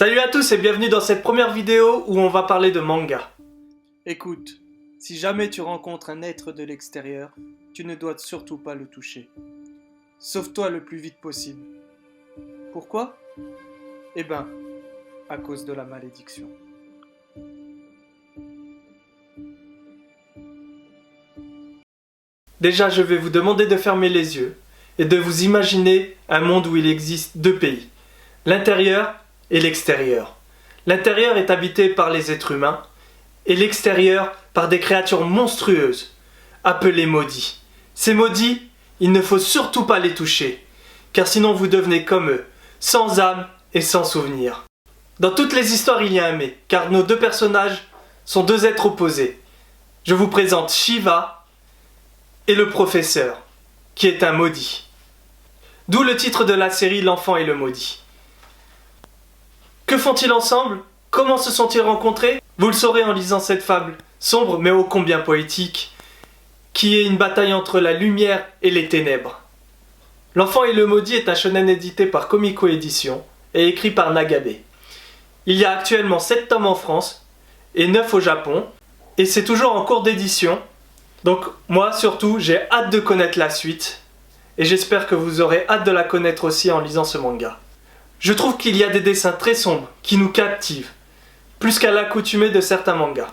Salut à tous et bienvenue dans cette première vidéo où on va parler de manga. Écoute, si jamais tu rencontres un être de l'extérieur, tu ne dois surtout pas le toucher. Sauve-toi le plus vite possible. Pourquoi? Eh ben, à cause de la malédiction. Déjà, je vais vous demander de fermer les yeux et de vous imaginer un monde où il existe deux pays, l'intérieur et l'extérieur. L'intérieur est habité par les êtres humains et l'extérieur par des créatures monstrueuses, appelées maudits. Ces maudits, il ne faut surtout pas les toucher, car sinon vous devenez comme eux, sans âme et sans souvenir. Dans toutes les histoires il y a un mais, car nos deux personnages sont deux êtres opposés. Je vous présente Shiva et le professeur, qui est un maudit. D'où le titre de la série L'enfant et le maudit. Que font-ils ensemble? Comment se sont-ils rencontrés? Vous le saurez en lisant cette fable, sombre mais ô combien poétique, qui est une bataille entre la lumière et les ténèbres. L'enfant et le maudit est un shonen édité par Comico Édition et écrit par Nagabe. Il y a actuellement 7 tomes en France et 9 au Japon, et c'est toujours en cours d'édition. Donc moi surtout, j'ai hâte de connaître la suite, et j'espère que vous aurez hâte de la connaître aussi en lisant ce manga. Je trouve qu'il y a des dessins très sombres qui nous captivent, plus qu'à l'accoutumée de certains mangas.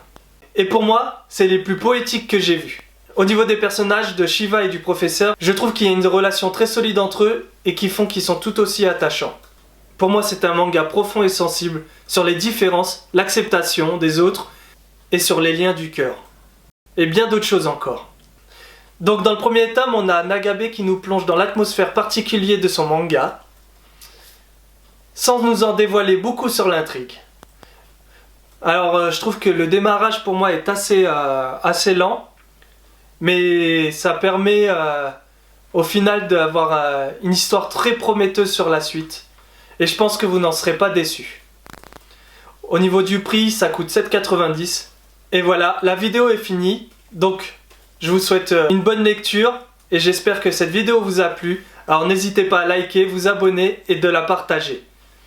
Et pour moi, c'est les plus poétiques que j'ai vus. Au niveau des personnages de Shiva et du professeur, je trouve qu'il y a une relation très solide entre eux et qui font qu'ils sont tout aussi attachants. Pour moi, c'est un manga profond et sensible sur les différences, l'acceptation des autres et sur les liens du cœur. Et bien d'autres choses encore. Donc dans le premier tome, on a Nagabe qui nous plonge dans l'atmosphère particulière de son manga, sans nous en dévoiler beaucoup sur l'intrigue. Alors je trouve que le démarrage pour moi est assez lent, mais ça permet au final d'avoir une histoire très prometteuse sur la suite. Et je pense que vous n'en serez pas déçus. Au niveau du prix, ça coûte 7,90 €. Et voilà, la vidéo est finie. Donc je vous souhaite une bonne lecture et j'espère que cette vidéo vous a plu. Alors n'hésitez pas à liker, vous abonner et de la partager.